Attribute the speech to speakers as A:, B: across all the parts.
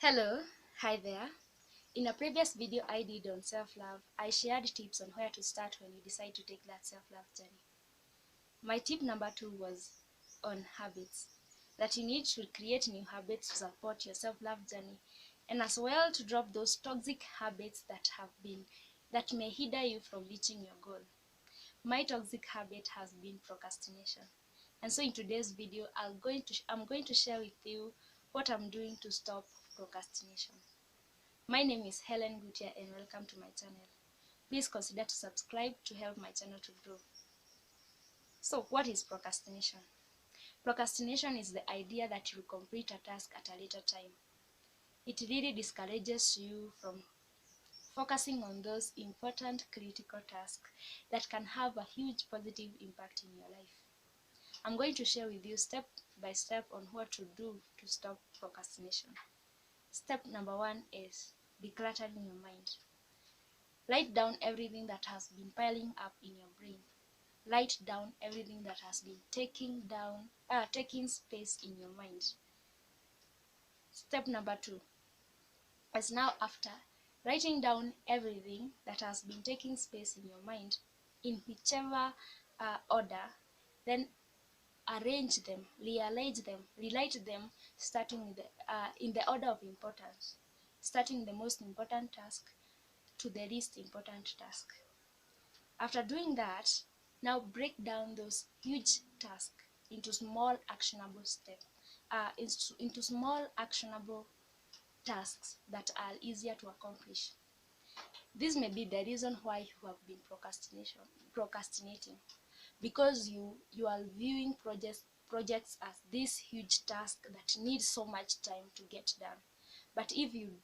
A: Hello, hi there. In a previous video I did on self-love, I shared tips on where to start when you decide to take that self-love journey. My tip number 2 was on habits, that you need to create new habits to support your self-love journey, and as well to drop those toxic habits that may hinder you from reaching your goal. My toxic habit has been procrastination. And so in today's video, I'm going to share with you what I'm doing to stop procrastination. My name is Helen Gutia and welcome to my channel. Please consider to subscribe to help my channel to grow. So what is procrastination? Procrastination is the idea that you will complete a task at a later time. It really discourages you from focusing on those important critical tasks that can have a huge positive impact in your life. I'm going to share with you step by step on what to do to stop procrastination. Step number 1 is decluttering your mind. Write down everything that has been piling up in your brain. Write down everything that has been taking space in your mind. Step number 2 is now, after writing down everything that has been taking space in your mind in whichever order, then arrange them, rearrange them, relate them, starting with in the order of importance, starting the most important task to the least important task. After doing that, now break down those huge tasks into small actionable steps, into small actionable tasks that are easier to accomplish. This may be the reason why you have been procrastinating, because you are viewing projects as this huge task that needs so much time to get done. But if you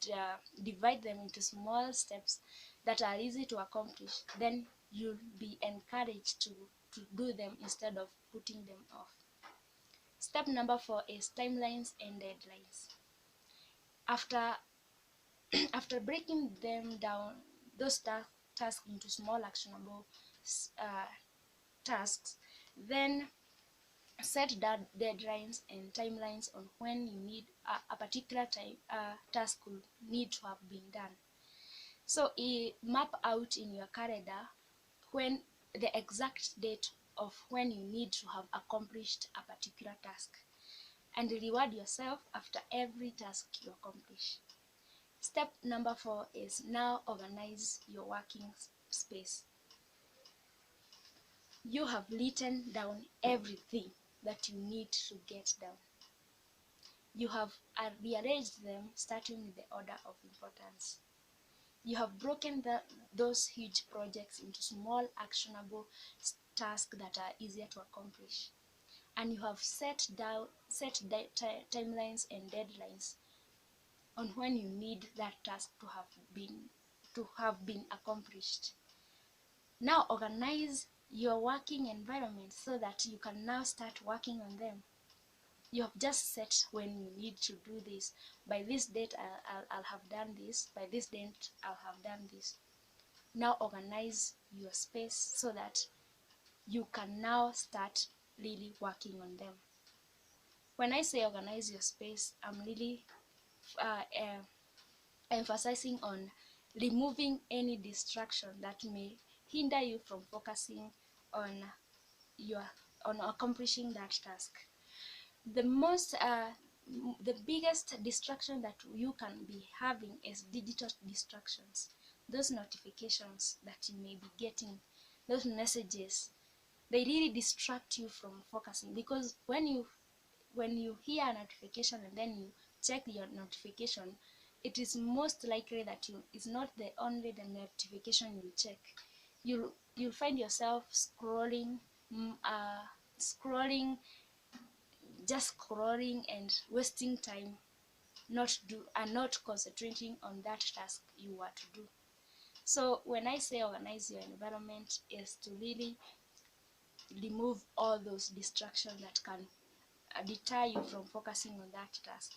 A: divide them into small steps that are easy to accomplish, then you'll be encouraged to do them instead of putting them off. Step number 4 is timelines and deadlines. After breaking them down, those tasks into small actionable tasks, then set deadlines and timelines on when you need a particular task will need to have been done. So map out in your calendar when the exact date of when you need to have accomplished a particular task, and reward yourself after every task you accomplish. Step number 4 is now organize your working space. You have written down everything that you need to get done. You have rearranged them starting with the order of importance. You have broken those huge projects into small actionable tasks that are easier to accomplish. And you have set timelines and deadlines on when you need that task to have been accomplished. Now organize your working environment so that you can now start working on them. You have just set when you need to do this. By this date I'll have done this. By this date I'll have done this. Now organize your space so that you can now start really working on them. When I say organize your space, I'm really emphasizing on removing any distraction that may hinder you from focusing on accomplishing that task. The biggest distraction that you can be having is digital distractions. Those notifications that you may be getting, those messages, they really distract you from focusing, because when you hear a notification and then you check your notification, it is most likely that it's not the only the notification you check. You'll find yourself scrolling, just scrolling and wasting time, not concentrating on that task you were to do. So when I say organize your environment, is to really remove all those distractions that can deter you from focusing on that task.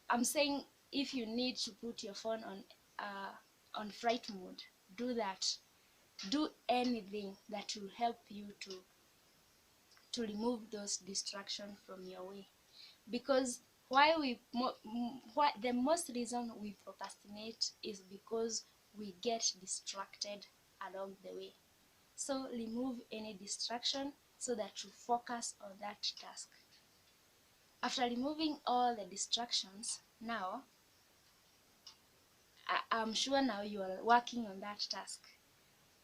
A: I'm saying if you need to put your phone on flight mode, do that. Do anything that will help you to remove those distractions from your way, because why the most reason we procrastinate is because we get distracted along the way. So remove any distraction so that you focus on that task. After removing all the distractions, now I'm sure now you are working on that task.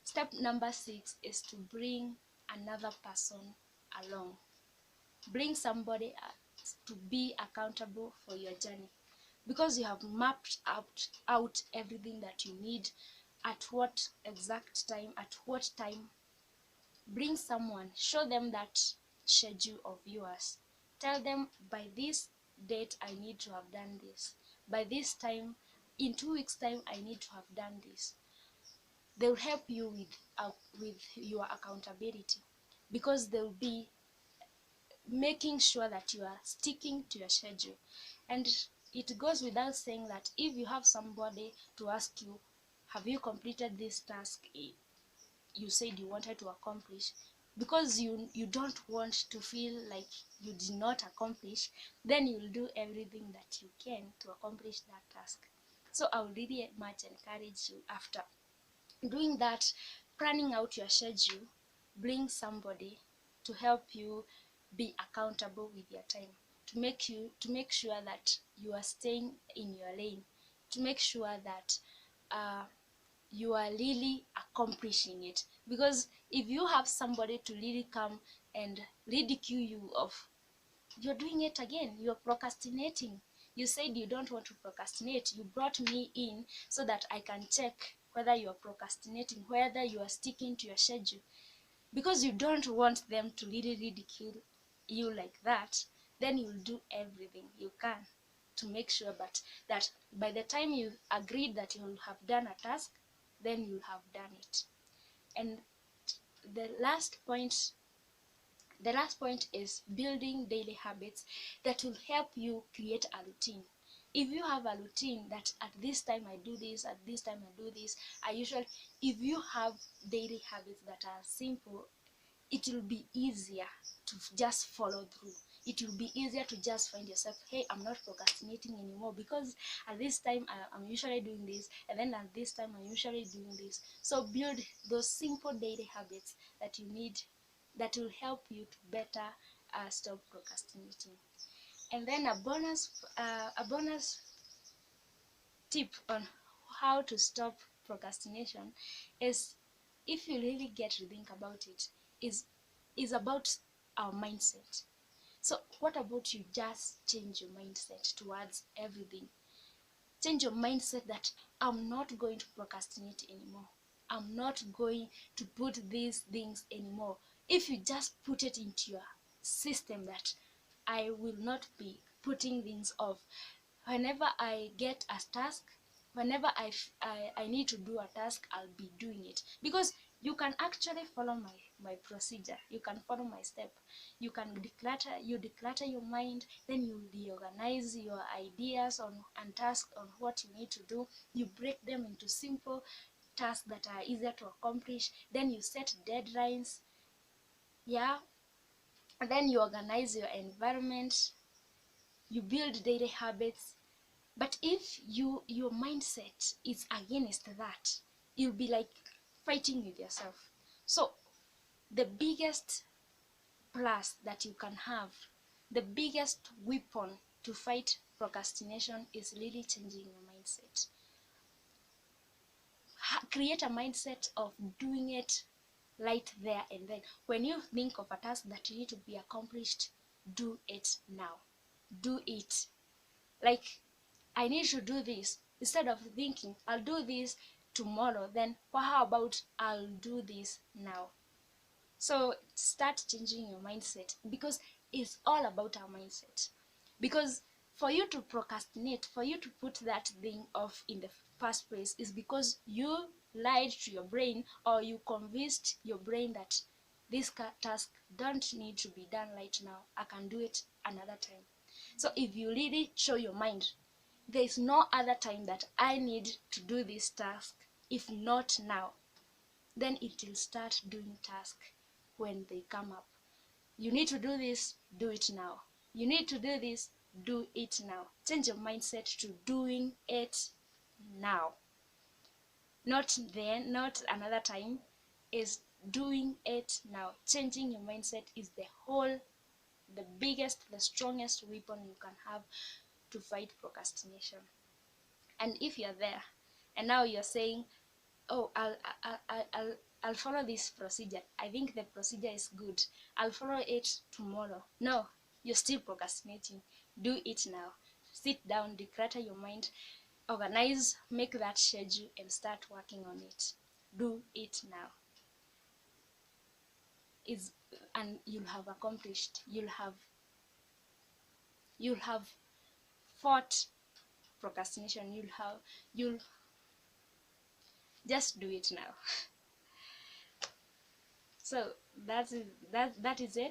A: Step number 6 is to bring another person along. Bring somebody to be accountable for your journey, because you have mapped out everything that you need, at what exact time, at what time. Bring someone, show them that schedule of yours. Tell them, by this date I need to have done this. By this time, in 2 weeks time, I need to have done this. They'll help you with your accountability, because they'll be making sure that you are sticking to your schedule. And it goes without saying that if you have somebody to ask you, have you completed this task you said you wanted to accomplish, because you don't want to feel like you did not accomplish, then you'll do everything that you can to accomplish that task. So I would really much encourage you, after doing that, planning out your schedule, bring somebody to help you be accountable with your time, to make sure that you are staying in your lane, to make sure that you are really accomplishing it. Because if you have somebody to really come and ridicule you of, you're doing it again, you're procrastinating, you said you don't want to procrastinate, you brought me in so that I can check whether you're procrastinating, whether you are sticking to your schedule, because you don't want them to really ridicule you like that, then you'll do everything you can to make sure that by the time you agreed that you'll have done a task, then you'll have done it. And the last point is building daily habits that will help you create a routine. If you have a routine that at this time I do this, at this time I do this, if you have daily habits that are simple, it will be easier to just follow through. It will be easier to just find yourself, hey, I'm not procrastinating anymore, because at this time I'm usually doing this, and then at this time I'm usually doing this. So build those simple daily habits that you need, that will help you to better stop procrastinating. And then a bonus tip on how to stop procrastination is, if you really get to think about it, is about our mindset. So what about you just change your mindset towards everything? Change your mindset that I'm not going to procrastinate anymore. I'm not going to put these things anymore. If you just put it into your system that I will not be putting things off. Whenever I get a task, whenever I need to do a task, I'll be doing it. Because you can actually follow my procedure. You can follow my step. You declutter your mind, then you reorganize your ideas and tasks on what you need to do. You break them into simple tasks that are easier to accomplish. Then you set deadlines. Yeah. And then you organize your environment. You build daily habits. But if your mindset is against that, you'll be like fighting with yourself. So the biggest plus that you can have, the biggest weapon to fight procrastination, is really changing your mindset. Create a mindset of doing it right there and then. When you think of a task that you need to be accomplished, do it now. Do it. Like, I need to do this. Instead of thinking I'll do this tomorrow, then how about I'll do this now? So start changing your mindset, because it's all about our mindset. Because for you to procrastinate, for you to put that thing off in the first place, is because you lied to your brain, or you convinced your brain that this task don't need to be done right now. I can do it another time. So if you really show your mind, there is no other time that I need to do this task, if not now, then it will start doing tasks when they come up. You need to do this, do it now. You need to do this, Do it now. Change your mindset to doing it now. Not then, not another time. Is doing it now. Changing your mindset is the biggest, the strongest weapon you can have to fight procrastination. And if you're there and now you're saying, oh, I'll follow this procedure, I think the procedure is good, I'll follow it tomorrow. No, you're still procrastinating. Do it now. Sit down, declutter your mind, organize, make that schedule, and start working on it. Do it now. And you'll have accomplished, you'll have fought procrastination. You'll just do it now. So that is it.